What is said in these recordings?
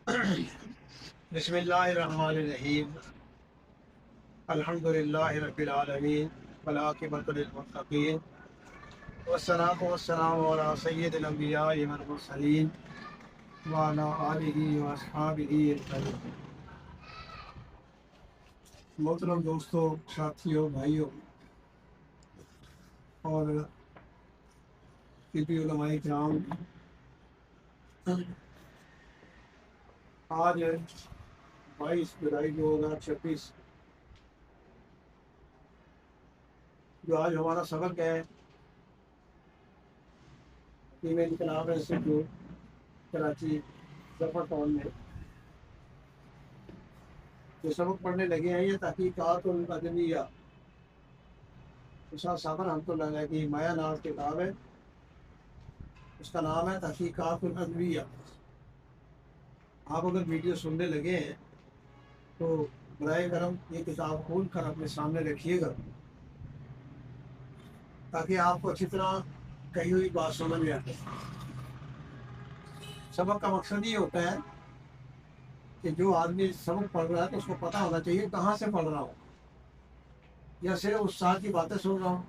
بسم اللہ الرحمن الرحیم الحمدللہ رب العالمین والعاقبۃ للمتقین والصلاۃ والسلام علی سید الانبیاء والمرسلین وعلی آلہ واصحابہ اجمعین۔ محترم دوستوں، ساتھیوں، بھائیوں اور طبی علماء کرام، آج 22 جولائی 2026 جو آج ہمارا سبق ہے ٹیم انقلاب انسٹیٹیوٹ کراچی ظفر ٹاؤن میں، جو سبق پڑھنے لگے ہیں یہ تحقیقات الادبیہ استاد صابر رحمۃ اللہ علیہ کی مایا ناز کتاب ہے، اس کا نام ہے تحقیقات الادبیہ۔ آپ اگر ویڈیو سننے لگے ہیں تو برائے کرم یہ کتاب کھول کر اپنے سامنے رکھیے گا تاکہ آپ کو اچھی طرح کہی ہوئی بات سمجھ میں آئے۔ سبق کا مقصد یہ ہوتا ہے کہ جو آدمی سبق پڑھ رہا ہے تو اس کو پتہ ہونا چاہیے کہاں سے پڑھ رہا ہوں، یا صرف استاد کی باتیں سن رہا ہوں۔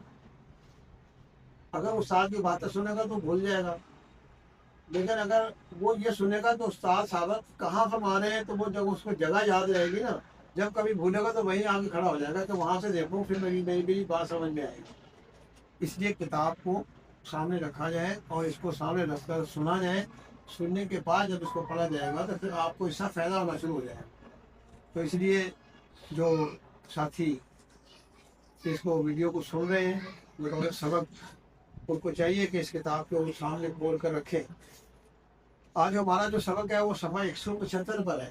اگر استاد کی باتیں سنے گا تو بھول جائے گا، لیکن اگر وہ یہ سنے گا تو استاد صاحب کہاں فرما رہے ہیں تو وہ جب اس کو جگہ یاد رہے گی نا، جب کبھی بھولے گا تو وہیں آ کے کھڑا ہو جائے گا کہ وہاں سے دیکھو، پھر میری بات سمجھ میں آئے گی۔ اس لیے کتاب کو سامنے رکھا جائے اور اس کو سامنے رکھ کر سنا جائے۔ سننے کے بعد جب اس کو پڑھا جائے گا تو پھر آپ کو اس سے فائدہ ہونا شروع ہو جائے گا۔ تو اس لیے جو ساتھی اس کو ویڈیو کو سن رہے ہیں بطور سبق، ان کو چاہیے کہ اس کتاب کو سامنے کھول کر رکھیں۔ آج ہمارا جو سبق ہے وہ صفحہ 175 پر ہے۔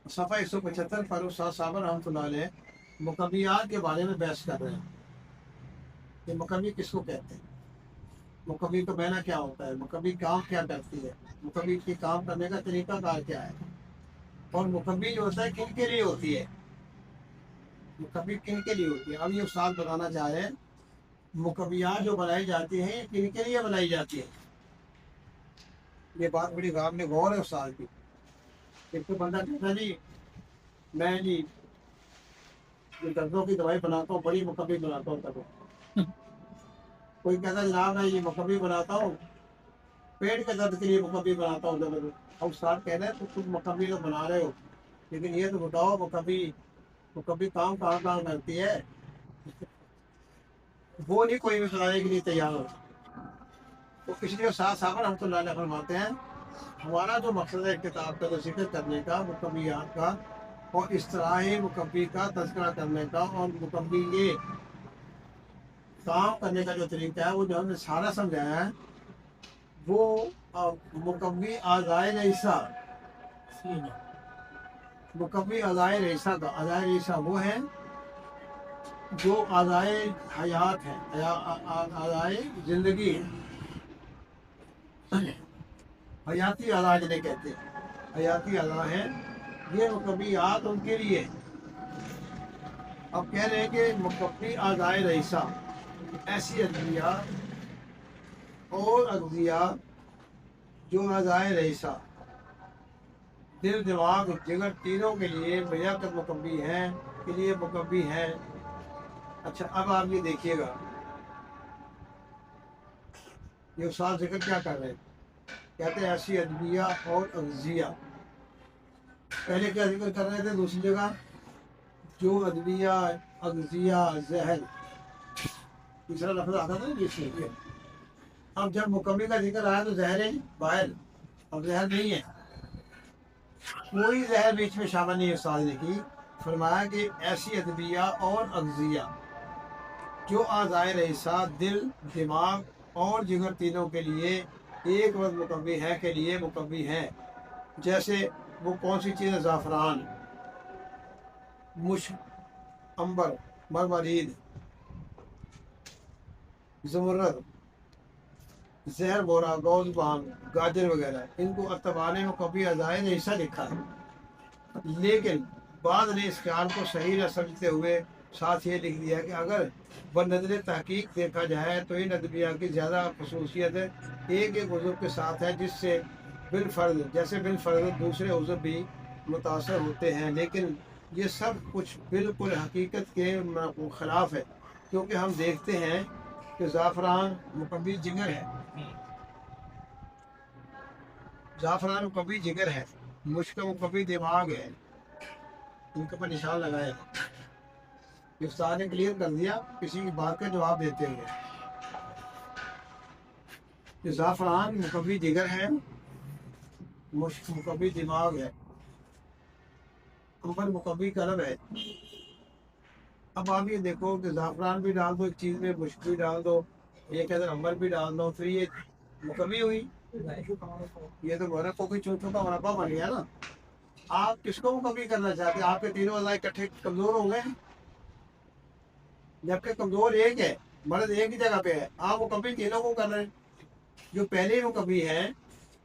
صفحہ 175 پر استاد صابر رحمۃ اللہ علیہ مقویات کے بارے میں بحث کر رہے ہیں کہ مقوی کس کو کہتے ہیں، مقوی کا معنی کیا ہوتا ہے، مقوی کام کیا کرتی ہے، مقوی کے کام کرنے کا طریقہ کار کیا ہے، اور مقوی جو ہوتا ہے کن کے لیے ہوتی ہے، مقوی کن کے لیے ہوتی ہے۔ اب یہ استاد بتانا چاہ رہے ہیں مقویات جو بنائی جاتی ہیں کن کے لیے بنائی جاتی ہے۔ یہ بات بڑی قابل غور ہے استاد کی۔ ایک تو بندہ کہتا جی میں جی دردوں کی دوائی بناتا ہوں، بڑی مقوی بناتا ہوں، تب کوئی کہتا جناب میں یہ مقوی بناتا ہوں، پیٹ کے درد کے لیے مقوی بناتا ہوں زبردست۔ اب استاد کہہ رہے ہیں تو تم مقوی تو بنا رہے ہو، لیکن یہ تو بتاؤ مقوی کام کہاں کہاں کرتی ہے، وہ نہیں کوئی بھی بتانے کے لیے تیار ہوتا۔ تو اس لیے استاد صاحب رحمۃ اللہ علیہ فرماتے ہیں ہمارا جو مقصد ہے کتاب کا ذکر کرنے کا، مقویات کا اور اصطلاحی مقوی کا تذکرہ کرنے کا، اور مقوی یہ کام کرنے کا جو طریقہ ہے وہ جو ہم نے سارا سمجھایا ہے، وہ مقوی اعضائے ریسہ، مقوی اعضائے ریسہ کا، اعضائے ریسہ وہ ہیں جو اعضائے حیات ہیں، اعضائے زندگی ہیں، حیاتی اعضاء جنہیں کہتے ہیں، حیاتی اعضاء ہیں، یہ مقویات ان کے لیے۔ اب کہہ رہے ہیں کہ مقوی اعضائے ریسہ ایسی ادویہ اور اغذیہ جو اعضائے ریسہ دل، دماغ، جگر تینوں کے لیے بیعت مقوی ہیں، کے لیے مقوی ہیں۔ اچھا اب آپ یہ دیکھیے گا یہ استاد ذکر کیا کر رہے ہیں، کہتے ہیں ایسی ادویہ اور اغذیہ۔ پہلے کیا ذکر کر رہے تھے دوسری جگہ، جو ادویہ، اغذیہ، زہر، تیسرا لفظ آتا تھا جس میں۔ اب جب مقوی کا ذکر آیا تو زہر ہے باہر، اب زہر نہیں ہے، کوئی زہر بیچ میں شامل نہیں ہے۔ استاد نے کی فرمایا کہ ایسی ادویہ اور اغذیہ جو اعضائے ریسہ دل، دماغ اور جگر تینوں کے لیے ایک وقت مقوی ہے، کے لیے مقوی ہے۔ جیسے وہ کون سی چیز ہے، زعفران، مشک، عنبر، مرمرید، زمرد، زہر بورا، گوز بانگ، گاجر وغیرہ، ان کو اتبانے مقوی اعضائے ریسہ لکھا ہے، لیکن بعض نے اس خیال کو صحیح نہ سمجھتے ہوئے ساتھ یہ لکھ دیا کہ اگر بنظر تحقیق دیکھا جائے تو ان ادویہ کی زیادہ خصوصیت ایک عضو کے ساتھ ہے، جس سے بالفرض دوسرے عضو بھی متاثر ہوتے ہیں، لیکن یہ سب کچھ بالکل حقیقت کے خلاف ہے، کیونکہ ہم دیکھتے ہیں کہ زعفران مقوی جگر ہے، زعفران مقوی جگر ہے، مشک مقوی دماغ ہے۔ ان کے پر نشان لگائے، استاد نے کلیئر کر دیا کسی کی بات کا جواب دیتے ہوئے کہ زعفران مقوی جگر ہے، مشک مقوی دماغ ہے، عنبر مقوی قلب ہے۔ اب آپ یہ دیکھو کہ زعفران بھی ڈال دو ایک چیز میں، مشک بھی ڈال دو، یہ کہ عنبر بھی ڈال دو، پھر یہ مقوی ہوئی، یہ تو مربع کوئی چونچوں کا مربع بن گیا نا۔ آپ کس کو مقوی کرنا چاہتے ہیں؟ آپ کے تینوں اعضاء اکٹھے کمزور ہو گئے، جبکہ کمزور ایک ہے، مرض ایک ہی جگہ پہ ہے، آپ مقوی تینوں کو کر رہے ہیں۔ جو پہلے مقوی ہیں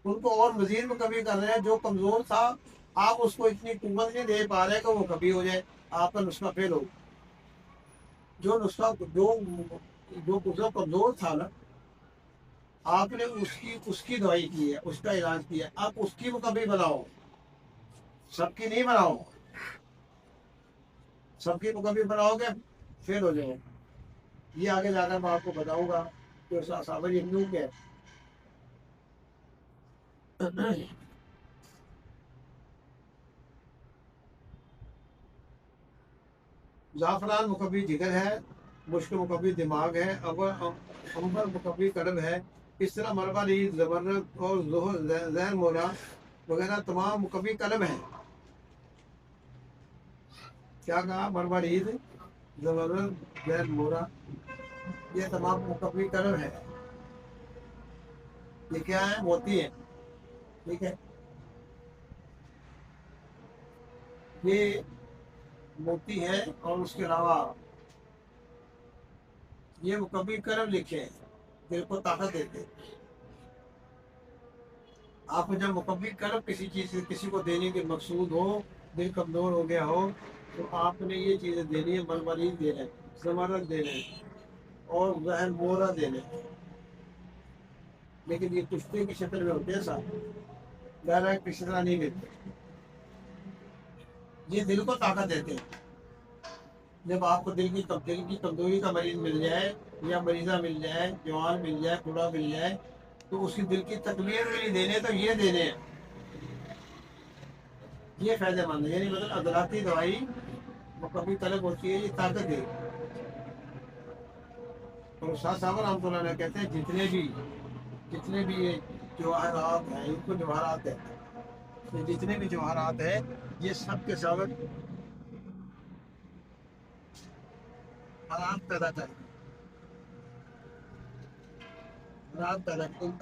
ان کو اور مزید مقوی کر رہے ہیں، جو کمزور تھا آپ اس کو اتنی قوت نہیں دے پا رہے کہ وہ مقوی ہو جائے، آپ کا نسخہ فیل ہو۔ جو نسخہ جو کمزور تھا نا، آپ نے اس کی دوائی کی ہے، اس کا علاج کیا ہے، آپ اس کی مقوی بناؤ، سب کی نہیں بناؤ۔ سب کی مقوی بناؤ گے فیل ہو جائے۔ یہ آگے جا کر میں آپ کو بتاؤں گا کہ صابر ہندو کے زعفران مقوی جگر ہے، مشک مقوی دماغ ہے، عنبر مقوی قلب ہے۔ اس طرح مربع زبرد اور زہر مورا وغیرہ تمام مقوی قلب ہیں۔ کیا کہا؟ مربع زبرد زہر مورا یہ تمام مقوی قلب ہے۔ یہ کیا ہے؟ موتی ہے، ٹھیک ہے، یہ موتی ہے، اور اس کے علاوہ یہ مقوی قلب لکھے ہیں، دل کو طاقت دیتے ہیں۔ آپ کو جب مقوی قلب کسی چیز سے کسی کو دینے کے مقصود ہو، دل کمزور ہو گیا ہو، تو آپ نے یہ چیزیں دینی ہے، مرمرین دینا ہے، زمرد دینا ہے، اور زہر مورا دینا ہے۔ لیکن یہ کشتے کی شکل میں ہوتے ہیں، صاحب ڈائریکٹ کسی طرح نہیں ملتے، یہ دل کو طاقت دیتے ہیں۔ جب آپ کو دل کی کمزوری کا مریض مل جائے، یا مریضہ مل جائے، جوان مل جائے، بوڑھا مل جائے، تو اس کی دل کی تقویت کے لیے دینے تو یہ دینے ہیں، یہ فائدہ مند ہے۔ یعنی مطلب عضلاتی دوائی مقوی قلب ہوتی ہے، یہ طاقت ہے۔ اور استاد صاحب رحمۃ اللہ علیہ کہتے ہیں جتنے بھی یہ جواہرات ہیں، ان کو جواہرات کہتے ہیں، تو جتنے بھی جواہرات ہیں یہ سب کے سبب حالات پیدا کرتے ہیں، حالات پیدا کرتے ہیں۔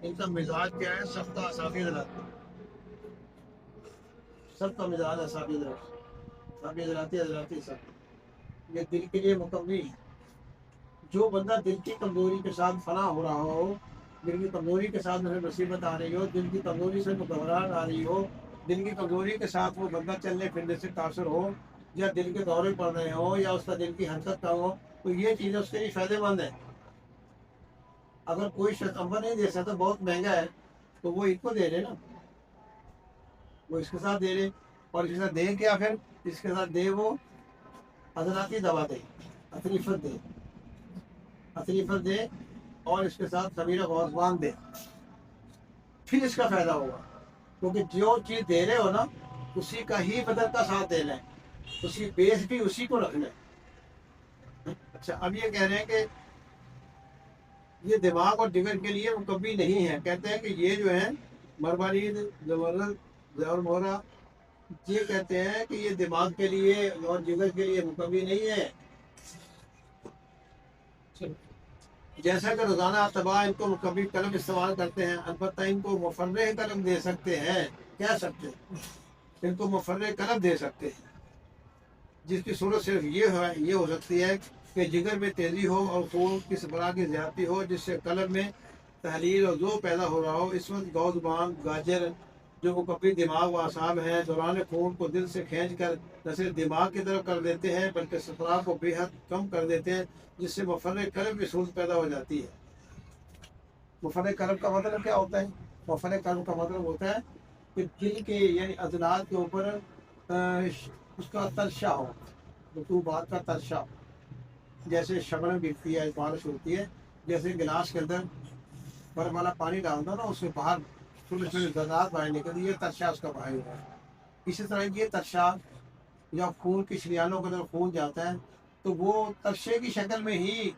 ان کا مزاج کیا ہے؟ سب کا اعصابی ذراتی، سب کا مزاج اعصابی ذراتی سب، یہ دل کے لیے مقوی ہے۔ جو بندہ دل کی کمزوری کے ساتھ فنا ہو رہا ہو، دل کی کمزوری کے ساتھ اسے مصیبت آ رہی ہو، دل کی کمزوری سے گھبراہٹ آ رہی ہو، دل کی کمزوری کے ساتھ وہ بندہ چلنے پھرنے سے تاثر ہو، یا دل کے دورے پڑ رہے ہو، یا اس کا دل کی حرکت کا ہو، تو یہ چیزیں اس کے لیے فائدہ مند ہے۔ اگر کوئی شخص عنبر نہیں دے سکتا، بہت مہنگا ہے، تو وہ اس کو دے لے نا، وہ اس کے ساتھ دے لے، اور اس کے ساتھ دے کیا؟ پھر اس کے ساتھ دے وہ عضلاتی دوا دے، اطریفت دے، اور اس کے ساتھ خمیر غوزبان دے، پھر اس کا فائدہ ہوگا۔ کیونکہ جو چیز دے رہے ہو نا، اسی کا ہی بدن کا ساتھ دینا ہے، اسی بیس بھی اسی کو رکھنا ہے۔ اچھا، اب یہ کہہ رہے ہیں کہ یہ دماغ اور جگر کے لیے مقوی نہیں ہے۔ کہتے ہیں کہ یہ جو ہے مرمرین، زمرد، زہر مورا، یہ کہتے ہیں کہ یہ دماغ کے لیے اور جگر کے لیے مقوی نہیں ہے۔ جیسا کہ روزانہ اتباع ان کو مقوی قلم استعمال کرتے ہیں، البتہ ان کو مفرح قلم دے سکتے ہیں، کہہ سکتے ہیں ان کو مفرح قلم دے سکتے ہیں، جس کی صورت صرف یہ ہو سکتی ہے کہ جگر میں تیزی ہو اور خون کی سربراہ کی زیادتی ہو، جس سے قلب میں تحلیل اور ذوق پیدا ہو رہا ہو۔ اس وقت گوزبان، گاجر، جو مقوی دماغ و اعصاب ہیں دوران خون کو دل سے کھینچ کر نہ صرف دماغ کی طرف کر دیتے ہیں بلکہ صفرا کو بے حد کم کر دیتے ہیں، جس سے مفرق قلب کی صورت پیدا ہو جاتی ہے۔ مفرق قلب کا مطلب کیا ہوتا ہے؟ مفرق قلب کا مطلب ہوتا ہے کہ دل کے یعنی عضلات کے اوپر اس کا ترشا ہو، رطوبات کا ترشا، جیسے شبنم گرتی ہے، بارش ہوتی ہے، جیسے گلاس کے اندر برف والا پانی ڈالتا نا، اس سے باہر چھوٹے چھوٹے ذرات باہر نکلتی، یہ ترشا اس کا باہر ہوا ہے۔ اسی طرح یہ ترشا جب خون کی شریانوں کے اندر خون جاتا ہے تو وہ ترشے کی شکل میں ہی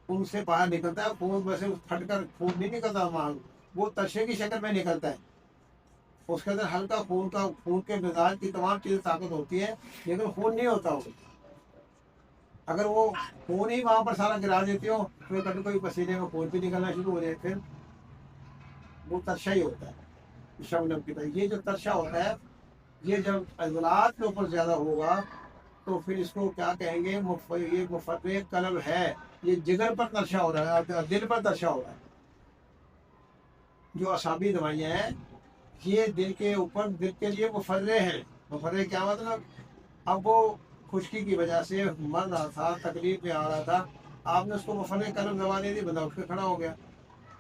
ان سے باہر نکلتا ہے، خون ویسے پھٹ کر خون نہیں نکلتا وہاں، وہ ترشے کی شکل میں نکلتا ہے۔ اس کے اندر ہلکا خون کے مزاج کی تمام چیزیں طاقت ہوتی ہے، لیکن خون نہیں ہوتا وہ۔ اگر وہ خون ہی وہاں پر سارا گرا دیتے ہو تو کبھی کوئی پسینے میں خون بھی نکلنا شروع ہو جائے، پھر وہ ترشا ہی ہوتا ہے شبنم کی طرح۔ یہ جو ترشا ہوتا ہے یہ جب عضلات کے اوپر زیادہ ہوگا تو پھر اس کو کیا کہیں گے؟ یہ مفرق قلب ہے، یہ جگر پر ترشا ہو رہا ہے، دل پر ترشا ہو رہا ہے۔ جو اعصابی دوائیاں ہیں یہ دل کے اوپر دل کے لیے مفرق ہیں۔ مفرق کیا مطلب؟ اب وہ خشکی کی وجہ سے مر رہا تھا، تکلیف میں آ رہا تھا، آپ نے اس کو مفرق قلب دوا دے دی، بندہ اٹھ کے کھڑا ہو گیا۔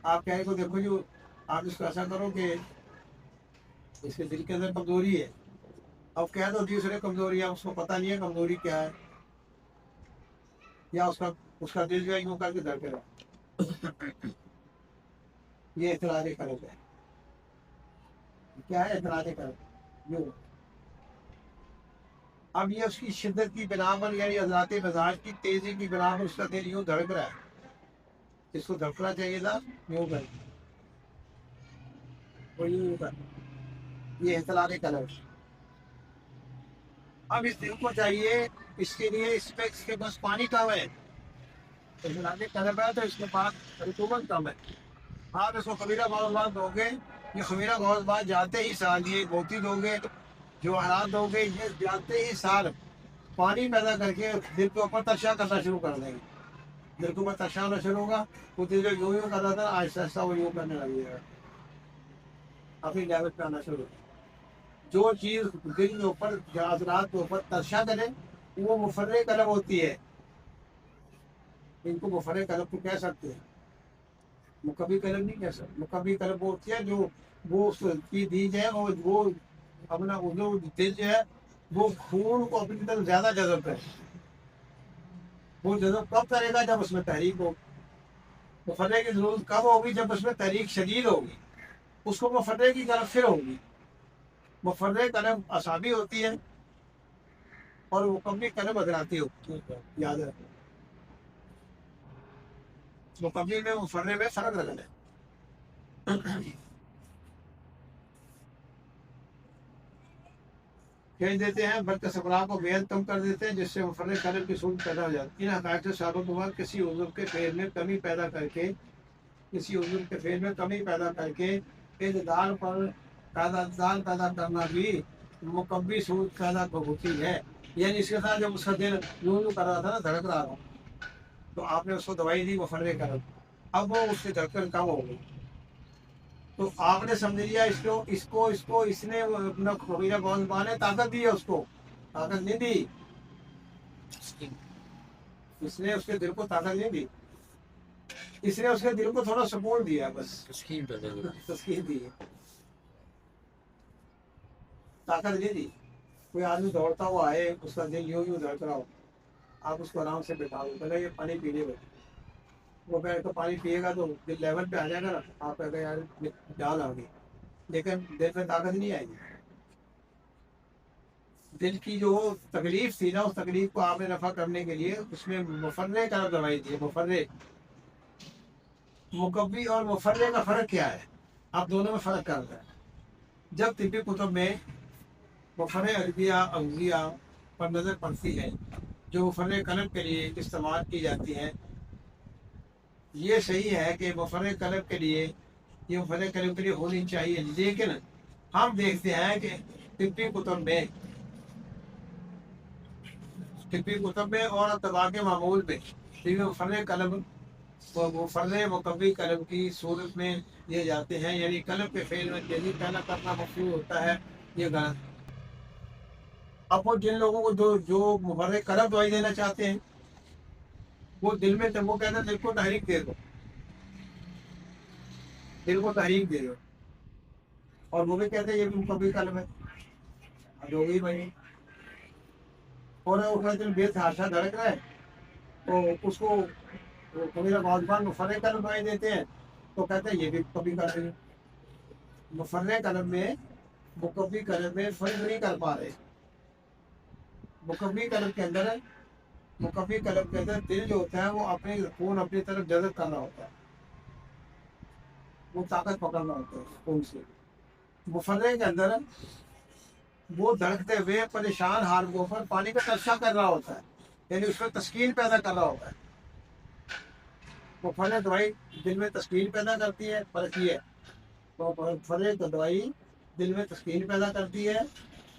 آپ کہیں کو دیکھو جی آپ اس کو ایسا کرو کہ اس کے دل کے اندر کمزوری ہے، اب کہہ دو دوسرے کمزوری ہے، اس کو پتہ نہیں ہے کمزوری کیا ہے، یا اس کا دل جو ہے یوں کر کے دھڑکے رہا، یہ اعتراض قلب ہے۔ کیا ہے اعتراض قلب؟ یوں۔ اب یہ اس کی شدت کی بنا پر یعنی عضلات مزاج کی تیزی کی بنا پر اس کا دل یوں دھڑک رہا ہے، اس کو دھڑکنا چاہیے تھا یوں کر، وہ یوں کر، یہ اختلاط قلب۔ اب اس دل کو چاہیے، اس کے لیے اس کے پاس پانی کم ہے، اختلاط قلب ہے تو اس کے پاس رطوبت کم ہے۔ آپ اس کو خمیرہ موضوعات دو گے، یہ خمیرہ موضوعات جاتے ہی سال، یہ موتی دو گے، جو حالات دو گے، یہ جاتے ہی سال پانی پیدا کر کے دل کے اوپر ترشا کرنا شروع کر دیں گے۔ دل کے اوپر ترشا ہونا شروع ہوگا، وہ دل جو یوں کر رہا تھا آہستہ آہستہ وہ یوں کرنے لگے گا، اپنی لیول پہ آنا شروع ہوگا۔ جو چیز دل کے اوپر عضلات کے اوپر ترشا کرے وہ مفرق قلب ہوتی ہے، ان کو مفرق قلب کو کہہ سکتے ہیں، مقوی قلب نہیں کہہ سکتے۔ مقوی قلب وہ ہوتی ہے جو وہ اس کی دی جائے، وہ اپنا جو دل جو ہے وہ خون کو اپنی طرف زیادہ جذب کرے۔ وہ جذب کب کرے گا؟ جب اس میں تحریک ہو۔ مفرق کی ضرورت کب ہوگی؟ جب اس میں تحریک شدید ہوگی، اس کو مفرق کی طرف پھر ہوگی۔ مفرق قلب اعصابی ہوتی ہے اور مقوی قلب عضلاتی ہوتی ہے، یاد رکھیں۔ مقوی میں مفرق میں فرق رکھنا ہے۔ کھینچ دیتے ہیں بلکہ صفرا کو بے حد کم کر دیتے ہیں، جس سے مفرق قلب کی صورت پیدا ہو جاتی ہے۔ ان حقائق سے ثابت ہوا کسی عضو کے فعل میں کمی پیدا کر کے اعتدال پر اعتدال پیدا کرنا بھی مقوی صورت پیدا ہوتی ہے۔ یعنی اس کے ساتھ جب اس کا دل یوں یوں کر رہا تھا نا، دھڑک رہا تھا، تو آپ نے اس کو دوائی دی مفرق قلب، اب وہ اس کی دھڑکن کم ہو گئی، تو آپ نے سمجھ لیا اس نے اپنا خبیرہ بہت نے طاقت دی ہے، اس کو طاقت نہیں دی، اس نے اس کے دل کو طاقت نہیں دی، اس نے اس کے دل کو تھوڑا سپورٹ دیا، بس تسکین دی، طاقت نہیں دی۔ کوئی آدمی دوڑتا ہوا آئے، اس کا دل یوں یوں دھڑک رہا ہو، آپ اس کو آرام سے بٹھا دو، پہلے یہ پانی پینے میں، وہ پہلے تو پانی پیے گا تو دل لیول پہ آ جائے گا نا، آپ کہتے ہیں یار جان آ گئی، لیکن دل میں طاقت نہیں آئے گی۔ دل کی جو تکلیف تھی نا، اس تکلیف کو آپ نے رفع کرنے کے لیے اس میں مفرق قلب دوائی دی ہے۔ مفرق، مقوی اور مفرق کا فرق کیا ہے؟ آپ دونوں میں فرق کر رہے ہیں۔ جب طبی کتب میں مفرق اغذیہ پر نظر پڑتی ہے جو مفرق قلب کے لیے استعمال کی جاتی ہیں، یہ صحیح ہے کہ مفرق قلب کے لیے یہ مفرق قلب کے لیے ہونی چاہیے، لیکن ہم دیکھتے ہیں کہ طبی کتب میں اور اتباع کے معمول میں مفرق قلب وہ فرض مقوی قلب کی صورت میں دیے جاتے ہیں، یعنی قلب کے فعل میں تیزی پیدا کرنا مفعول ہوتا ہے، یہ غلط ہے۔ اب وہ جن لوگوں کو جو مفرد قلب دوائی دینا چاہتے ہیں، وہ دل میں وہ کہتے ہیں دل کو تحریک دے دو، دل کو تحریک دے دو، اور وہ بھی کہتے ہیں یہ بھی مقوی قلب ہے، جو بھی بھائی، اور اس کا دل بے تحاشا دھڑک رہا ہے، تو اس کو کبھی نوجوان مفرد قلب دوائی دیتے ہیں تو کہتے ہیں یہ بھی کبھی قلب ہے۔ مفرد قلب میں مقوی قلب میں فرق نہیں کر پا رہے۔ مقوی قلب کے اندر دل جو ہوتا ہے وہ اپنے خون اپنی طرف جذب کرنا ہوتا ہے، وہ طاقت پکڑنا ہوتا ہے خون سے۔ مفرد کے اندر وہ دھڑکتے ہوئے پریشان حال کو پر پانی کا ترشا کر رہا ہوتا ہے، یعنی اس میں تسکین پیدا کر رہا ہوتا ہے۔ مفرد دوائی دل میں تسکین پیدا کرتی ہے، فرق یہ ہے، مفرد دوائی دل میں تسکین پیدا کرتی ہے،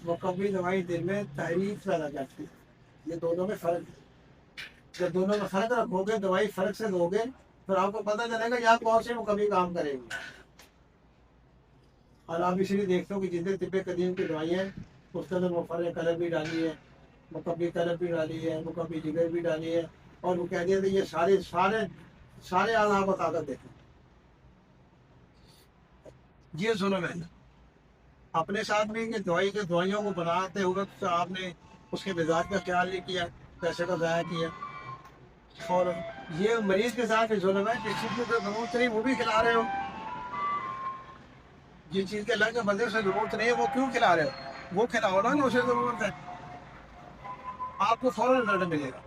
مقوی دوائی دل میں تحریک پیدا کرتی ہے۔ یہ دونوں میں فرق ہے۔ جب دونوں میں فرق رکھو گے، دوائی فرق سے دو گے، پھر آپ کو پتہ چلے گا یہاں کون سی مقوی کام کرے گی۔ اور آپ اس لیے دیکھتے ہو کہ جتنے طب قدیم کی دوائی ہیں اس کے اندر مفرد قلب بھی ڈالی ہے، مقوی قلب بھی ڈالی ہے، مقوی جگر بھی ڈالی ہے، اور وہ کہہ دیا تھا یہ سارے اعضاء کو طاقت دیتے ہیں۔ یہ ظلم ہے اپنے ساتھ بھی کہ دوائیوں کو بناتے وقت آپ نے اس کے مزاج کا خیال نہیں کیا، پیسے کا ضائع کیا، اور یہ مریض کے ساتھ بھی ظلم ہے، جس چیز کی ضرورت نہیں وہ بھی کھلا رہے ہو، جس چیز کے لگ بندے سے ضرورت نہیں ہے وہ کیوں کھلا رہے ہو؟ وہ کھلاؤ نا جو اسے ضرورت ہے، آپ کو فوراً رزلٹ ملے گا۔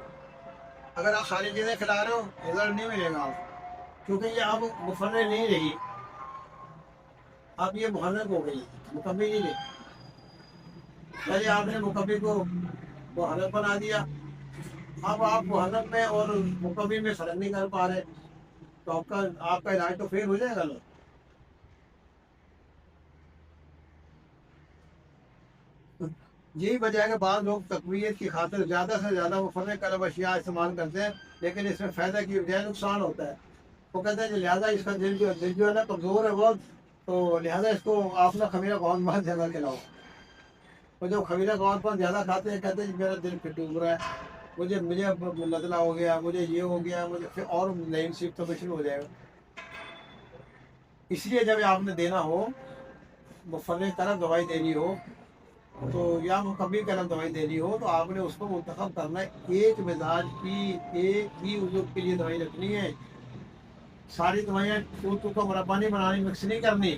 اگر آپ ساری چیزیں کھلا رہے ہو رزلٹ نہیں ملے گا آپ، کیونکہ یہ آپ مفرد نہیں رہی، اب یہ محرک ہو گئی، مقوی نہیں رہی۔ پہلے آپ نے مقوی کو محرک بنا دیا، اب آپ محرک میں اور مقوی میں فرق نہیں کر پا رہے، تو آپ کا علاج تو فیل ہو جائے گا نا۔ یہی وجہ ہے کہ بعض لوگ تقویت کی خاطر زیادہ سے زیادہ مفرد قلب اشیاء استعمال کرتے ہیں، لیکن اس میں فائدہ کی بجائے نقصان ہوتا ہے۔ وہ کہتے ہیں کہ لہٰذا اس کا دل جو ہے نا کمزور ہے بہت، تو لہٰذا اس کو آپ نے خمیرہ گوند بہت زیادہ کھلاؤ۔ اور جو خمیرہ گوند بہت زیادہ کھاتے ہیں کہتے ہیں کہ میرا دل پھر ڈوب رہا ہے، مجھے نزلہ ہو گیا، مجھے یہ ہو گیا، مجھے پھر اور نئی مصیبتوں میں شروع ہو جائے گا۔ اس لیے جب آپ نے دینا ہو مفرد قلب دوائی دینی ہو تو یا مقوی قلب دوائی دینی ہو تو آپ نے اس کو منتخب کرنا ہے، ایک مزاج کی ایک ہی عضو کے لیے دوائی رکھنی ہے۔ ساری دوائیاں کو مربع نہیں بنانی، مکس نہیں کرنی۔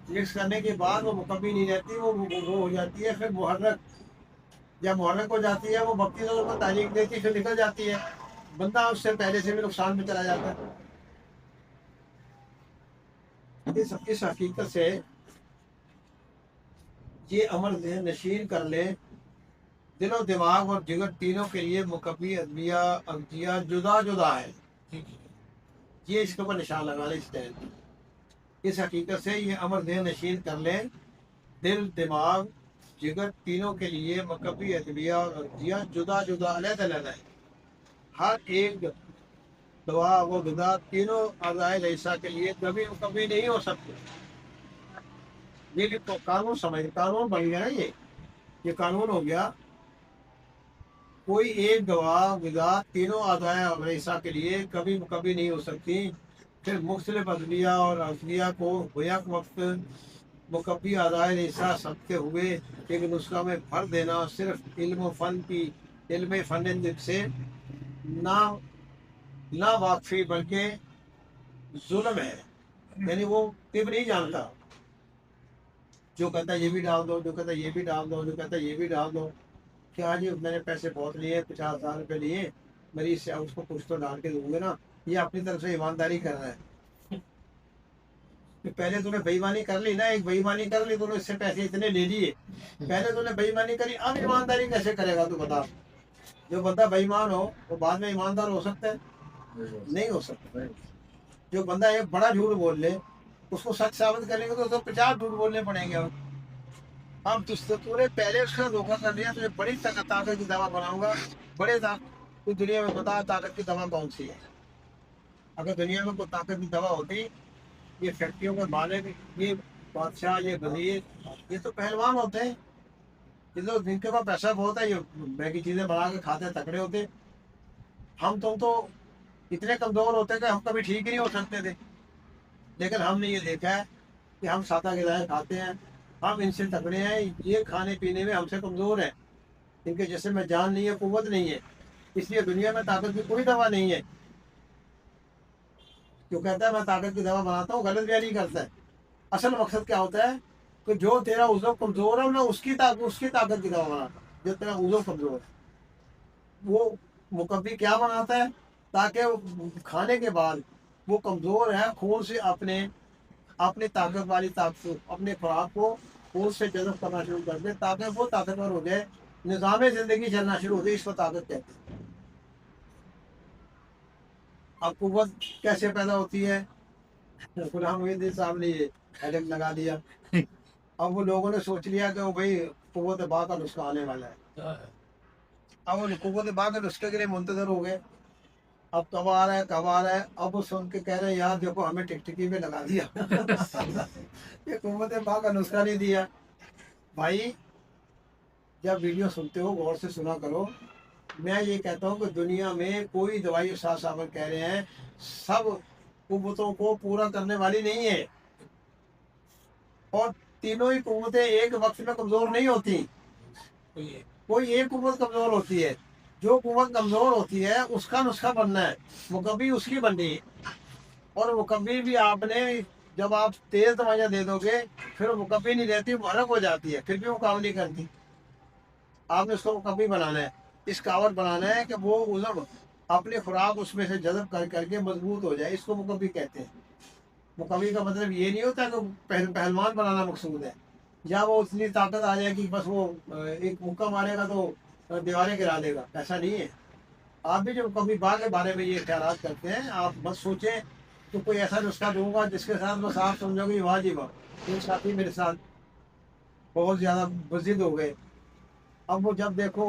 مکس کرنے کے بعد وہ مقوی نہیں رہتی، وہ ہو جاتی ہے پھر محرک۔ جب محرک ہو جاتی ہے وہ وقتی طور پر تحریک دیتی ہے، پھر نکل جاتی ہے، بندہ اس سے پہلے سے بھی نقصان میں چلا جاتا ہے۔ اس حقیقت سے یہ امر ذہن نشین کر لے، دل و دماغ اور جگر تینوں کے لیے مقوی اغذیہ جدا جدا ہے۔ یہ اس کے اوپر نشان لگا لے، اس ٹائم اس حقیقت سے یہ امر ذہن نشین کر لیں، دل دماغ جگر تینوں کے لیے مقوی ادویہ اور اغذیہ جدا جدا علیحدہ علیحدہ ہے۔ ہر ایک دوا و غذا تینوں اعضائے اجزاء کے لیے کبھی مقوی نہیں ہو سکتے۔ یہ بھی تو قانون قانون بن گیا نا، یہ قانون ہو گیا۔ کوئی ایک دوا غذا تینوں اعضائے اجزاء کے لیے کبھی مقوی نہیں ہو سکتی۔ پھر مختلف ادویہ اور اغذیہ کو بیک وقت مقوی اعضائے اجزاء سمجھتے ہوئے ایک نسخہ میں بھر دینا صرف علم فن سے نہ واقفی بلکہ ظلم ہے، یعنی وہ طب نہیں جانتا، جو کہتا ہے یہ بھی ڈال دو، جو کہتا ہے یہ بھی ڈال دو، جو کہتا ہے یہ بھی ڈال دو۔ کیا جی میں نے پیسے بہت لیے، 50,000 روپے لیے، مریض سے اس کو کچھ تو ڈال کے دوں گے نا۔ یہ اپنی طرف سے ایمانداری کر رہا ہے۔ پہلے تو نے بےایمانی کر لی نا، ایک بےایمانی کر لی، تو اس سے پیسے اتنے لے لیے، پہلے تو نے بےایمانی کری، اب ایمانداری کیسے کرے گا تو بتا۔ جو بندہ بے ایمان ہو وہ بعد میں ایماندار ہو سکتا ہے؟ نہیں ہو سکتا۔ جو بندہ ایک بڑا جھوٹ بول لے اس کو سچ ثابت کریں گے تو 50 جھوٹ بولنے پڑیں گے۔ اب تو نے پہلے اس کا دھوکہ کر لیا، تجھے بڑی طاقت کی دوا بناؤں گا، بڑے تو دنیا میں بتا طاقت کی دوا کون سی ہے۔ اگر دنیا میں کوئی طاقت کی دوا ہوتی، یہ فیکٹریوں کے مالک، یہ بادشاہ، یہ وزیر، یہ تو پہلوان ہوتے ہیں، یہ لوگ جن کے پاس پیسہ بہت ہے، یہ میگی چیزیں بنا کے کھاتے تکڑے ہوتے۔ ہم تم تو اتنے کمزور ہوتے کہ ہم کبھی ٹھیک ہی نہیں ہو سکتے تھے، لیکن ہم نے یہ دیکھا ہے کہ ہم سادہ غذائیں کھاتے ہیں، ہم ان سے تکڑے ہیں، یہ کھانے پینے میں ہم سے کمزور ہیں، ان کے جسم میں جان نہیں ہے، قوت نہیں ہے، اس لیے دنیا میں طاقت کی کوئی دوا نہیں ہے۔ جو کہتا ہے میں طاقت کی دوا بناتا ہوں، غلط بیانی کرتا ہے۔ اصل مقصد کیا ہوتا ہے کہ جو تیرا عضو کمزور ہے، میں اس کی طاقت کی دوا بناتا ہوں۔ جو تیرا عضو کمزور ہے وہ مکبی کیا بناتا ہے، تاکہ کھانے کے بعد وہ کمزور ہے، خون سے اپنی طاقت والی طاقت، اپنے خوراک کو خون سے جذب کرنا شروع کر دے، تاکہ وہ طاقتور ہو جائے، نظام زندگی چلنا شروع ہو جائے، اس کو طاقت کہتے ہیں۔ اب قوت کیسے پیدا ہوتی ہے؟ غلام محی الدین صاحب نے یہ ہیڈنگ لگا دیا۔ اب وہ لوگوں نے سوچ لیا کہ وہ بھائی قوت با کا نسخہ آنے والا ہے، اب وہ قوت با کے نسخے کے لیے منتظر ہو گئے، اب کب آ رہا ہے کب آ رہا ہے۔ اب وہ سن کے کہہ رہے ہیں یار دیکھو ہمیں ٹکٹکی میں لگا دیا، یہ قوت با کا نسخہ نہیں دیا۔ بھائی جب ویڈیو سنتے ہو غور سے سنا کرو، میں یہ کہتا ہوں کہ دنیا میں کوئی دوائی استاد صاحب کہہ رہے ہیں سب قوتوں کو پورا کرنے والی نہیں ہے، اور تینوں ہی قوتیں ایک وقت میں کمزور نہیں ہوتی، کوئی ایک قوت کمزور ہوتی ہے۔ جو قوت کمزور ہوتی ہے اس کا نسخہ بننا ہے، مکبی اس کی بننی ہے، اور مکبی بھی آپ نے جب آپ تیز دوائیاں دے دو گے پھر وہ مکبی نہیں رہتی، محرک ہو جاتی ہے، پھر بھی وہ کام نہیں کرتی۔ آپ نے اس کو مکبی بنانا ہے، اس کاوٹ بنانا ہے کہ وہ عضو اپنی خوراک اس میں سے جذب کر کر کے مضبوط ہو جائے، اس کو مکبی کہتے ہیں۔ مکبی کا مطلب یہ نہیں ہوتا کہ پہلوان بنانا مقصود ہے، یا وہ اتنی طاقت آ جائے کہ بس وہ ایک مکہ مارے گا تو دیواریں گرا دے گا، ایسا نہیں ہے۔ آپ بھی جو کبھی باغ کے بارے میں یہ خیالات کرتے ہیں، آپ بس سوچیں کہ کوئی ایسا نسخہ دوں گا جس کے ساتھ بس آپ سمجھو گے واہ جی واہ، یہ ساتھی میرے ساتھ بہت زیادہ بزد ہو گئے۔ اب وہ جب دیکھو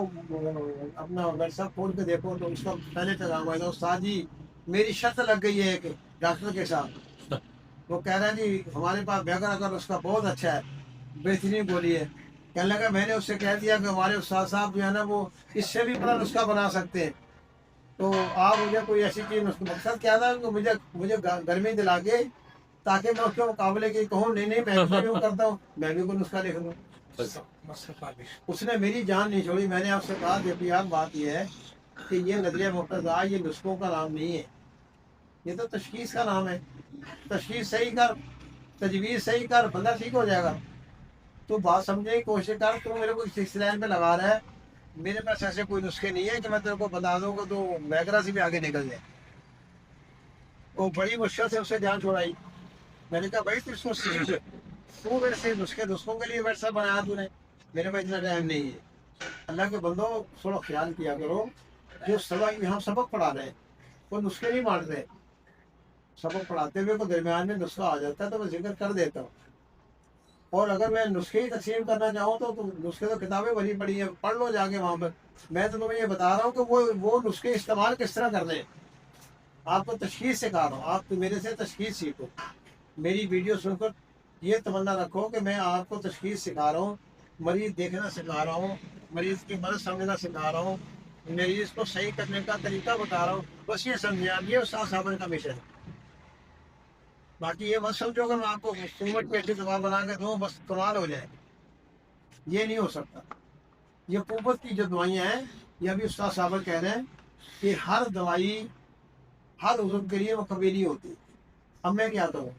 اپنا واٹس ایپ کھول کے دیکھو تو اس کا پہلے پیغام آئے گا استاد جی میری شرط لگ گئی ہے ایک ڈاکٹر کے ساتھ، وہ کہہ رہا ہے جی ہمارے پاس بیگر اگر اس کا بہت اچھا ہے، بہترین گولی ہے۔ کہنے لگا میں نے اس سے کہہ دیا کہ ہمارے استاد صاحب جو ہے نا وہ اس سے بھی بڑا نسخہ بنا سکتے ہیں، تو آپ مجھے کوئی ایسی چیز، مقصد کیا تھا کہ مجھے گرمی دلا کے تاکہ میں اس کے مقابلے کی کہوں نہیں نہیں میں بھی کرتا ہوں، میں بھی کوئی نسخہ لکھ دوں۔ اس نے میری جان نہیں چھوڑی۔ میں نے آپ سے کہا دیکھو یار بات یہ ہے کہ یہ نظریہ مرتضیٰ یہ نسخوں کا نام نہیں ہے، یہ تو تشخیص کا نام ہے۔ تشخیص صحیح کر، تجویز صحیح کر، بندہ ٹھیک ہو جائے گا۔ تو بات سمجھنے کی کوشش کر، تو میرے کو اس لائن پہ لگا رہا ہے، میرے پاس ایسے کوئی نسخے نہیں ہے کہ میں تیرے کو بتا دوں گا تو میگرا سے بھی آگے نکل جائے۔ وہ بڑی مشکل سے اسے جان چھوڑائی۔ میں نے کہا بھائی تو میرے سے نسخے دوستوں کے لیے واٹس ایپ بنایا تو نے، میرے پاس اتنا ٹائم نہیں ہے۔ اللہ کے بندوں تھوڑا خیال کیا کرو، جو سبق یہاں سبق پڑھا رہے ہیں وہ نسخے نہیں مار رہے، سبق پڑھاتے ہوئے کو درمیان میں نسخہ آ جاتا ہے تو میں ذکر کر دیتا ہوں، اور اگر میں نسخے ہی تقسیم کرنا چاہوں تو نسخے تو کتابیں بھری پڑی ہیں، پڑھ لو جا کے وہاں پر۔ میں تو تمہیں یہ بتا رہا ہوں کہ وہ نسخے استعمال کس طرح کرنے ہیں، آپ کو تشخیص سکھا رہا ہوں۔ آپ تو میرے سے تشخیص سیکھو، میری ویڈیو سن کر یہ تمنا رکھو کہ میں آپ کو تشخیص سکھا رہا ہوں، مریض دیکھنا سکھا رہا ہوں، مریض کی مرض سمجھنا سکھا رہا ہوں، مریض کو صحیح کرنے کا طریقہ بتا رہا ہوں، بس یہ سمجھیں آپ، یہ استاد صاحب کا مشن ہے۔ باقی یہ مت سمجھو کہ میں آپ کو حکومت پہ دوا بنا کے دوں بس کمال ہو جائے، یہ نہیں ہو سکتا۔ یہ قوت کی جو دوائیاں ہیں یہ ابھی استاد صاحب کہہ رہے ہیں کہ ہر دوائی ہر عضو کے لیے وہ کبھی نہیں ہوتی۔ اب میں کیا کروں؟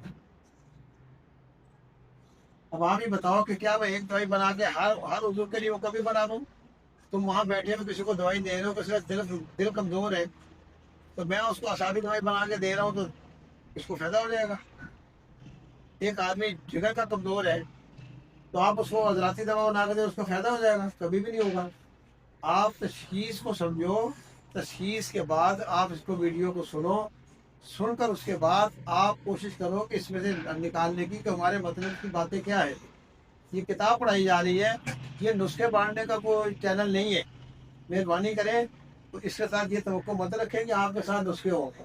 اب آپ ہی بتاؤ کہ کیا میں ایک دوائی بنا کے ہر عضو کے لیے وہ کبھی بنا دوں؟ تم وہاں بیٹھے ہو کسی کو دوائی دے رہے ہو، کسی کا دل کمزور ہے تو میں اس کو آسانی دوائی بنا کے دے رہا ہوں تو اس کو فائدہ ہو جائے گا۔ ایک آدمی جگر کا کمزور ہے تو آپ اس کو حضراتی دوا بنا کے دیں، اس کو فائدہ ہو جائے گا؟ کبھی بھی نہیں ہوگا۔ آپ تشخیص کو سمجھو، تشخیص کے بعد آپ اس کو ویڈیو کو سنو، سن کر اس کے بعد آپ کوشش کرو کہ اس میں سے نکالنے کی کہ ہمارے مطلب کی باتیں کیا ہے۔ یہ کتاب پڑھائی جا رہی ہے، یہ نسخے بانٹنے کا کوئی چینل نہیں ہے۔ مہربانی کریں تو اس کے ساتھ یہ توقع مت رکھیں کہ آپ کے ساتھ نسخے ہوں گے۔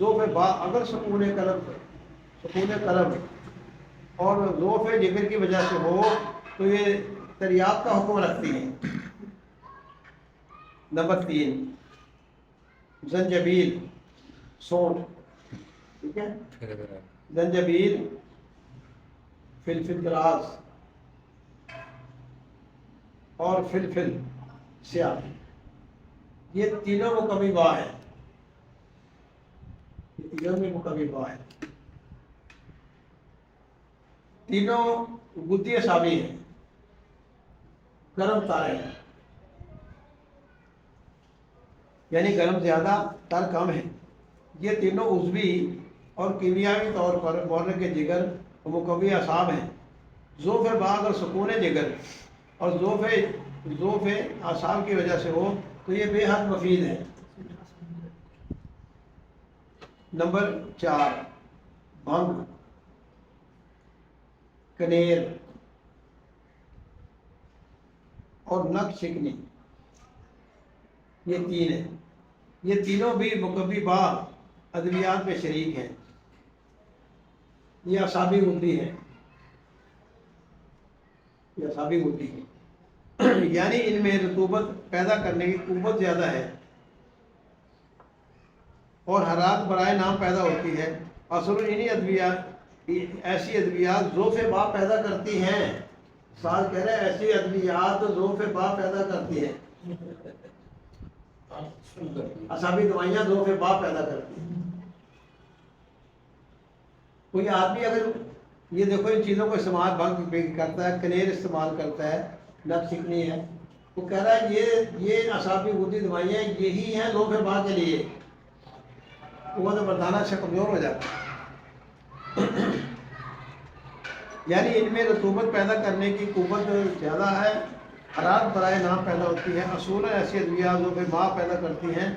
ذوف با اگر سکون قلب اور ذوف جگر کی وجہ سے ہو تو یہ تریاق کا حکم رکھتی ہیں. نمبر 3 زنجبیل سونٹ. ٹھیک ہے، زنجبیل، فلفل دراز اور فلفل سیاہ، یہ تینوں مقوی با ہیں. تینوں میں مقوی با ہیں، تینوں گدی اصابی ہیں، گرم تارے ہیں، یعنی گرم زیادہ تر کم ہے. یہ تینوں عضوی اور کیمیاوی طور پر محرک جگر و مقوی اعصاب ہیں. ذوف باغ اور سکون جگر اور ذوف اعصاب کی وجہ سے ہو تو یہ بے حد مفید ہے. نمبر 4 بھنگ، کنیر اور نک شکنی، یہ 3 ہیں. یہ تینوں بھی مقوی با ادویات میں شریک ہیں. یہ اعصابی غدی ہے، یہ اعصابی غدی ہے، یعنی ان میں رطوبت پیدا کرنے کی قوت زیادہ ہے اور حرارت برائے نام پیدا ہوتی ہے. اصل انہی ادویات، ایسی ادویات ذوف با پیدا کرتی ہیں. ساتھ کہہ رہے ہیں ایسی ادویات ذوف با پیدا کرتی ہیں. اعصابی دوائیاں ذوف با پیدا کرتی ہیں. کوئی آدمی اگر یہ دیکھو ان چیزوں کو استعمال بھنگ کرتا ہے، کنیر استعمال کرتا ہے، نک شکنی ہے، وہ کہہ رہا ہے یہ اعصابی غدی دوائیاں یہی ہیں ذوف با کے لیے. وہ تو مردانہ سے کمزور ہو جاتا ہے. یعنی ان میں رطوبت پیدا کرنے کی قوت زیادہ ہے، حرارت برائے نام پیدا ہوتی ہے. اصولاً ایسی ادویات ذوف با پیدا کرتی ہیں،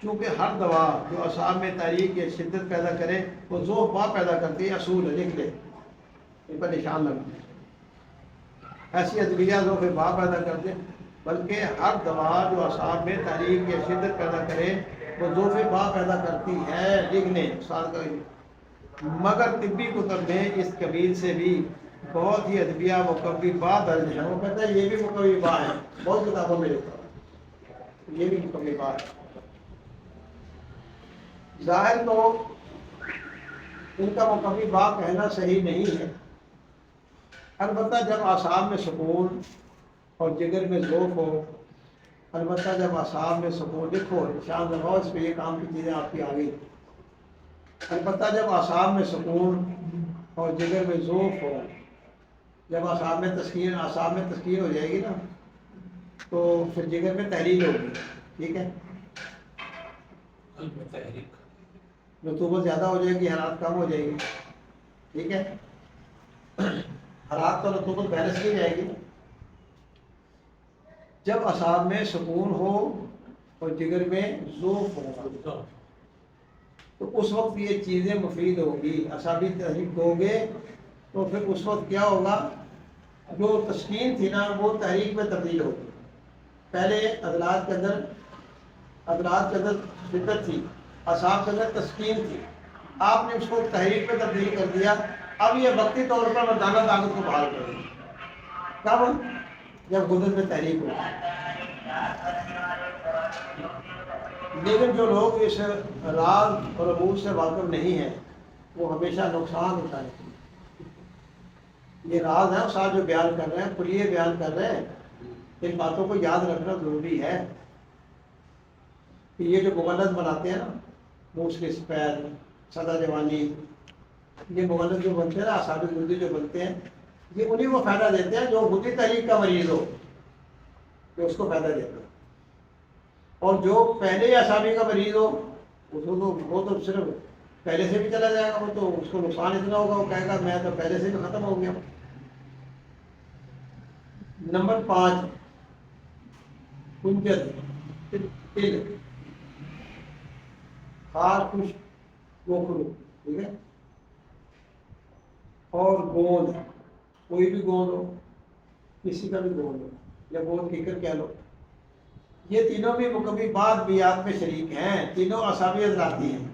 چونکہ ہر دوا جو اعصاب میں تحریک یا شدت پیدا کرے وہ ذوف با پیدا کرتی ہے. اصول ہے، لکھ لے، ان پر نشان لگا. ایسی ادویات ذوف با پیدا کرتے ہیں، بلکہ ہر دوا جو اعصاب میں تحریک یا شدت پیدا کرے وہ ذوف با پیدا کرتی ہے. لکھنے سال کا، مگر طبی کتب میں اس قبیل سے بھی بہت ہی ادویہ مقوی با درج ہے. وہ کہتا ہے یہ بھی مقوی با ہے، بہت کتابوں میں لکھا ہے یہ بھی مقوی با ہے. ظاہر تو ان کا مقوی با کہنا صحیح نہیں ہے، البتہ جب اعصاب میں سکون اور جگر میں ذوف ہو. البتہ جب اعصاب میں سکون، لکھو نشان لگاؤ اس پہ، یہ کام کی چیزیں آپ کی آ گئی. البتہ جب اعصاب میں سکون اور جگر میں ذوف ہو، جب اعصاب میں تسکین ہو جائے گی نا تو پھر جگر میں تحریک ہوگی. ٹھیک ہے، رطوبت زیادہ ہو جائے گی، حرارت کم ہو جائے گی. ٹھیک ہے، حرارت اور رطوبت بیلنس کی جائے گی. جب اعصاب میں سکون ہو اور جگر میں ذوف ہو تو اس وقت یہ چیزیں مفید ہوگی. اعصابی تحریک دو گے تو پھر اس وقت کیا ہوگا، جو تسکین تھی نا وہ تحریک میں تبدیل ہوگی. پہلے عضلات کے اندر شدت تھی، اعصاب کے اندر تسکین تھی، آپ نے اس کو تحریک میں تبدیل کر دیا. اب یہ وقتی طور پر مردانہ طاقت کو بحال کر دیا. کب؟ جب غدد میں تحریک ہو. لیکن جو لوگ اس راز اور رموز سے واقف نہیں ہیں وہ ہمیشہ نقصان اٹھائیں. یہ راز ہے استاد جو بیان کر رہے ہیں، کلیے بیان کر رہے ہیں. ان باتوں کو یاد رکھنا ضروری ہے کہ یہ جو مغلظ بناتے ہیں نا، موس کے سپید، سدا جوانی، یہ مغلظ جو بنتے ہیں نا، اعصابی غدے جو بنتے ہیں، یہ انہیں کو فائدہ دیتے ہیں جو غدی تحریک کا مریض ہو، کہ اس کو فائدہ دیتے ہیں. اور جو پہلے اعصابی کا مریض ہو وہ تو صرف پہلے سے بھی چلا جائے گا، وہ تو اس کو نقصان اتنا ہوگا، وہ کہے گا میں تو پہلے سے بھی ختم ہو گیا. نمبر 5 کنجد، تل، خار خشک، گوکھرو. ٹھیک ہے، اور گوند، کوئی بھی گوند ہو، کسی کا بھی گوند ہو یا گوند کیکر کہہ لو، یہ تینوں بھی مقوی با ادویات میں شریک ہیں. تینوں اعصابی عضلاتی ہیں.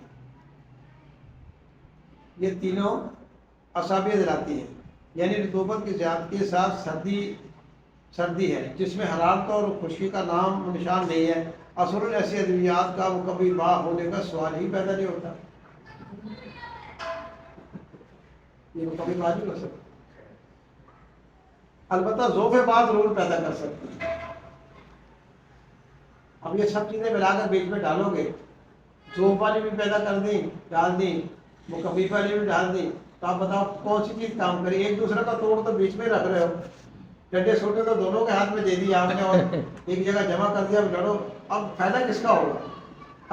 یہ تینوں اعصابی عضلاتی ہیں، یعنی رطوبت کی زیادتی کے ساتھ سردی ہے جس میں حرارت اور خشکی کا نام و نشان نہیں ہے۔ اثر ایسی ادویات کا مکمل باغ ہونے کا سوال ہی پیدا نہیں ہوتا، یہ مکمل باغ نہیں ہو سکتا۔ البتہ ذوق بعض ضرور پیدا کر سکتی ہے۔ اب یہ سب چیزیں ملا کر بیچ میں ڈالو گے، ذوق والی بھی پیدا کر دیں، ڈال دیں، مکمل والی بھی ڈال دیں، تو آپ بتاؤ کون سی چیز کام کرے؟ ایک دوسرے کا توڑ تو بیچ میں رکھ رہے ہو، ڈنڈے سوٹے تو دونوں کے ہاتھ میں دے دیا آپ نے اور ایک جگہ جمع کر دیا، اب لڑو، اب فائدہ کس کا ہوگا؟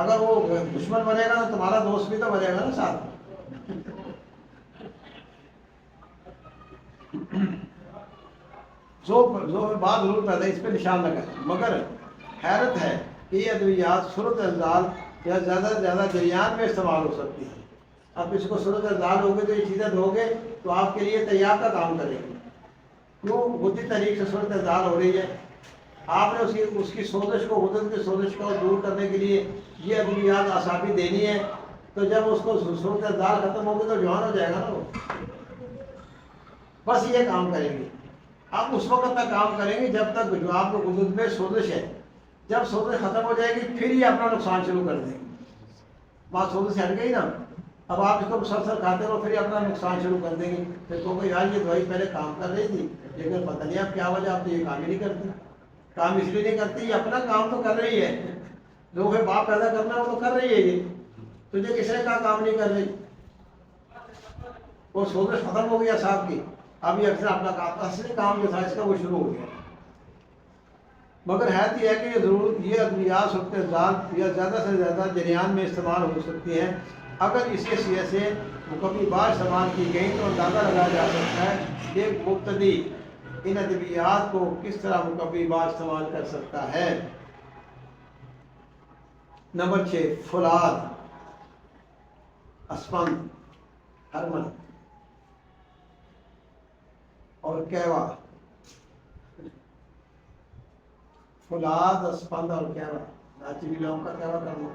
اگر وہ دشمن بنے گا تو تمہارا دوست بھی تو بنے گا نا ساتھ۔ بات ضرور پیدا اس پہ نشان لگا، مگر حیرت ہے کہ یہ ادویات صورت ازال یا زیادہ سے زیادہ جریان میں استعمال ہو سکتی ہیں۔ اب اس کو صورت ازال ہوگی تو یہ چیزیں دو گے تو آپ کے لیے تیار کا کام کریں گے، کیوں؟ بدھی طریقے سے صورت ازال ہو رہی ہے، آپ نے اس کی سوزش کو، غدد کی سوزش کو دور کرنے کے لیے یہ ادویات اعصابی دینی ہے، تو جب اس کو صورت ازال ختم ہوگی تو جوان ہو جائے گا نا وہ، بس یہ کام کریں گے۔ آپ اس وقت تک کام کریں گے جب تک جو آپ کو غدد میں سوزش ہے، جب سوزش ختم ہو جائے گی پھر یہ اپنا نقصان شروع کر دیں گے، بات سوزش ہٹ گئی نا، اب آپ اس کو مسلسل کھاتے رہو پھر اپنا نقصان شروع کر دیں گے، پھر تو یار یہ دوائی پہلے کام کر رہی تھی لیکن پتہ نہیں آپ کیا وجہ، آپ تو یہ کام ہی نہیں کرتی، کام اس لیے نہیں کرتی، یہ اپنا کام تو کر رہی ہے، لوگ باپ پیدا کرنا وہ تو کر رہی ہے، یہ تجھے کس نے کہا کام نہیں کر رہی؟ وہ سوزش ختم ہو گیا صاحب کی، اب یہ اکثر اپنا کام، اصلی کام جو تھا اس کا وہ شروع ہو گیا۔ مگر حیرت یہ ہے کہ یہ ضرور یہ ادویات صورت ازال یا زیادہ سے زیادہ جریان میں استعمال ہو سکتی ہیں، اگر اس کے سیاح سے مکمل بار استعمال کی گئی تو اندازہ لگایا جا سکتا ہے کہ ایک مبتدی ان ادویات کو کس طرح مکمل بار استعمال کر سکتا ہے۔ نمبر 6، فولاد، اسپند، ہرمن اور کیوا۔ فولاد، اسپند اور کیوا، لاچی لونگ کا کیوا کر لو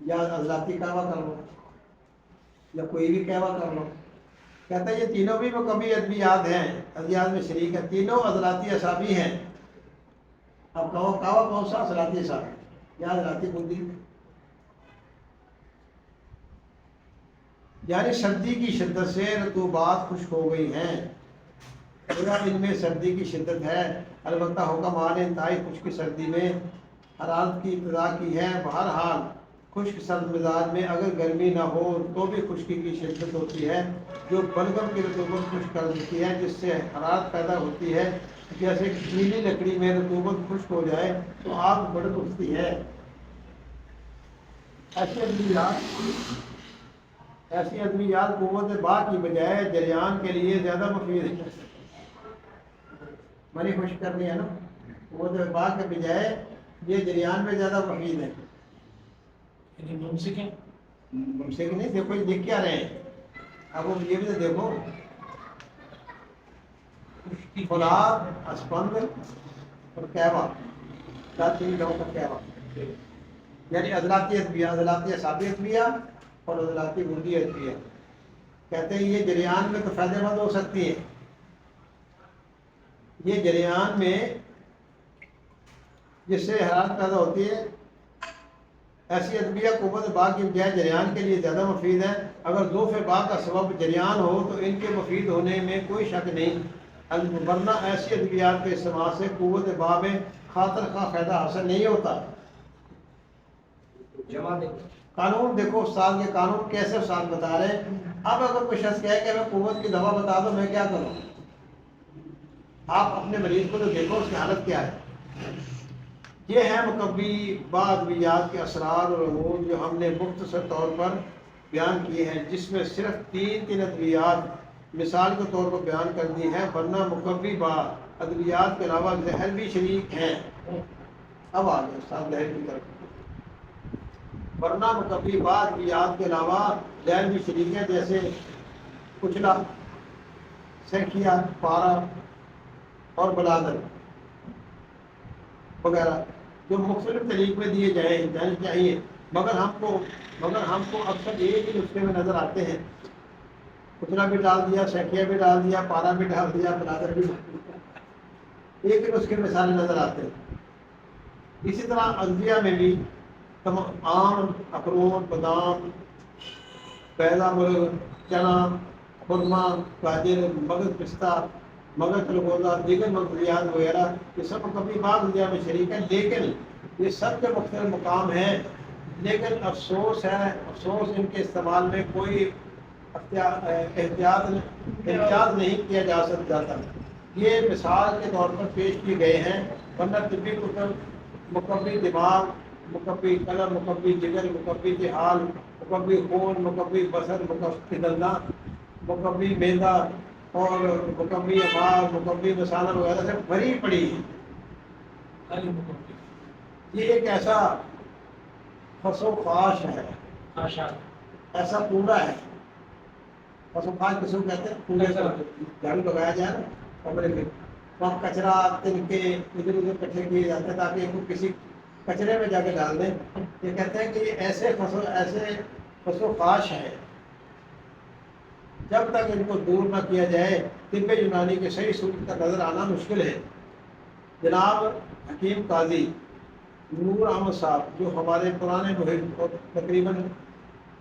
یا عضلاتی کیوا کر لو یا کوئی بھی کیوا کر لو۔ کہتا ہے یہ تینوں بھی مکمل ادویات ہیں، ادویات میں شریک ہیں، تینوں عضلاتی اعصابی ہیں۔ اب کہو کعوہ کون سا؟ عضلاتی اعصابی یا عضلاتی بدھی، یعنی سردی کی شدت سے رطوبات خشک ہو گئی ہیں، پورا ان میں سردی کی شدت ہے، البتہ حکمان انتہائی خشک سردی میں حرارت کی ابتدا کی ہے۔ بہرحال خشک سرد مزاج میں اگر گرمی نہ ہو تو بھی خشکی کی شدت ہوتی ہے جو بلغم کی رطوبت خشک کر دیتی ہے، جس سے حرارت پیدا ہوتی ہے، جیسے گیلی لکڑی میں رطوبت خشک ہو جائے تو آگ بڑک اٹھتی ہے۔ ایسی ادویات قوت باغ کی بجائے جریان کے لیے زیادہ مفید ہے، منی خشک کرنی ہے نا، قوت باغ کے بجائے یہ جریان میں زیادہ مفید ہے۔ ممسک نہیں، دیکھو یہ دیکھ کیا رہے ہیں، اب وہ یہ بھی تو دیکھو، فولاد، اسپند اور کیوا، تین لوگوں کا کیوا، یعنی عضلاتی ادویہ، عضلاتی اعصابی ادویہ اور عضلاتی بدھی ادویہ۔ کہتے ہیں یہ جریان میں تو فائدہ مند ہو سکتی ہے، یہ جریان میں جس سے حرارت پیدا ہوتی ہے، ایسی ادویہ قوت باغ کی بجائے جریان کے لیے زیادہ مفید ہے۔ اگر ضعف باغ کا سبب جریان ہو تو ان کے مفید ہونے میں کوئی شک نہیں، ورنہ ایسی ادویات کے استعمال سے قوت باغ میں خاطر خواہ فائدہ حاصل نہیں ہوتا۔ قانون دیکھو استاد کے قانون کیسے استاد بتا رہے ہیں۔ اب اگر کوئی شخص کہے کہ ہمیں قوت کی دوا بتا دو، میں کیا کروں؟ آپ اپنے مریض کو تو دیکھو اس کی حالت کیا ہے۔ یہ ہیں مکمل ادویات کے اسرار اور امور جو ہم نے مختصر طور پر بیان کیے ہیں، جس میں صرف تین ادویات مثال کے طور پر بیان کر دی ہیں، ورنہ مکمل ادویات کے علاوہ زہر بھی شریک ہیں۔ اب آگے استاد زہر کی طرف، ورنہ مکمل ادویات کے علاوہ زہر بھی شریک ہیں، جیسے کچلا، سینکھیا، پارا اور بلادر وغیرہ، جو مختلف طریق میں دیے جانے چاہیے، مگر ہم کو اکثر ایک ہی نسخے میں نظر آتے ہیں، اتنا بھی ڈال دیا، سیکیا بھی ڈال دیا، پارا بھی ڈال دیا، بلادر بھی ڈال دیا، ایک ہی نسخے میں سارے نظر آتے ہیں۔ اسی طرح اغذیہ میں بھی آم، اخروٹ، بادام، پیدا مرغ، چنا، خرما، گاجر، مغز پستہ، مغز چلگوزہ، دیگر مغزیات وغیرہ، یہ سب کبھی بعض اغذیہ میں شریک ہیں، لیکن یہ سب کے مختلف مقام ہیں۔ لیکن افسوس ان کے استعمال میں کوئی احتیاط نہیں کیا جا سکتا تھا۔ یہ مثال کے طور پر پیش کیے گئے ہیں، ورنہ طبی کتب مکبی دماغ، مکبی قلب، مکبی جگر، مکبی جہال، مکبی خون، مکبی بصر، مکبی دندہ، مکبی میدا اور مکبی امعاء، مکبی مثانہ وغیرہ سے بھری پڑی ہے۔ یہ ایک ایسا فس و فاش ہے، ایسا کوڑا ہے۔ فس و فاش کس کو کہتے ہیں؟ کوڑے کا جھاڑو لگایا جائے نا کمرے میں، وہاں کچرا تنکے ادھر ادھر اکٹھے کیے جاتے ہیں تاکہ ان کو کسی کچرے میں جا کے ڈال دیں۔ یہ کہتے ہیں کہ یہ ایسے فس و فاش ہے، جب تک ان کو دور نہ کیا جائے طب یونانی کی صحیح صورت کا نظر آنا مشکل ہے۔ جناب حکیم قاضی نور احمد صاحب، جو ہمارے پرانے محب اور تقریباً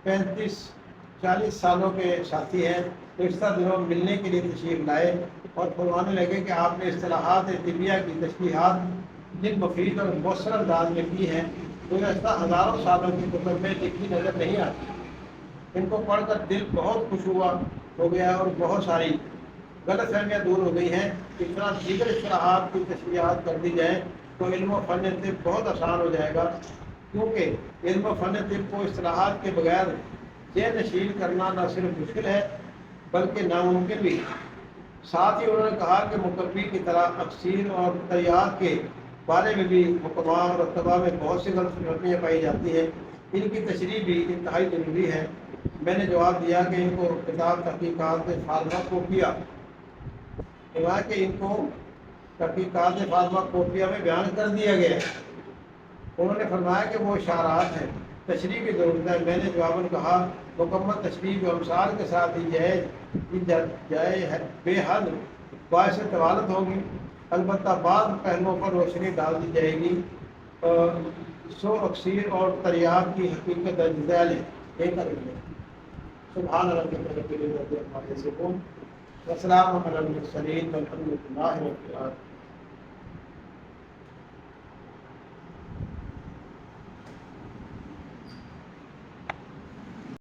35-40 سالوں کے ساتھی ہیں، گزشتہ دنوں ملنے کے لیے تشریف لائے اور فرمانے لگے کہ آپ نے اصطلاحات طبیہ کی تشریحات جن مفید اور مؤثر انداز میں کی ہیں، گزشتہ ہزاروں سالوں کی کتب میں لکھی نظر نہیں آتی۔ ان کو پڑھ کر دل بہت خوش ہو گیا اور بہت ساری غلط فہمیاں دور ہو گئی ہیں۔ اس طرح دیگر اصطلاحات کی تشریحات کر دی جائیں تو علم و فن طب بہت آسان ہو جائے گا، کیونکہ علم و فن طب کو اصطلاحات کے بغیر ذہن نشین کرنا نہ صرف مشکل ہے بلکہ ناممکن بھی۔ ساتھ ہی انہوں نے کہا کہ مکبی کی طرح اکسیر اور تریاق کے بارے میں بھی حکماء اور اتباع میں بہت سی غلط فہمیاں پائی جاتی ہیں، ان کی تشریح بھی انتہائی ضروری ہے۔ میں نے جواب دیا کہ ان کو کتاب تحقیقات فاطمہ کوفیہ تحقیقات فاطمہ کوفیہ میں بیان کر دیا گیا ہے۔ انہوں نے فرمایا کہ وہ اشارات ہیں، تشریح کی ضرورت ہے۔ میں نے جواباً کہا مکمل تشریح و امثال کے ساتھ ہی جائے بے حد باعث طوالت ہوگی، البتہ بعض پہلوؤں پر روشنی ڈال دی جائے گی۔ سو اکسیر اور تریاق کی حقیقت درج ذیل ہے۔ سبحان ربک رب العزۃ عما یصفون وسلام علی المرسلین والحمد للہ رب العالمین۔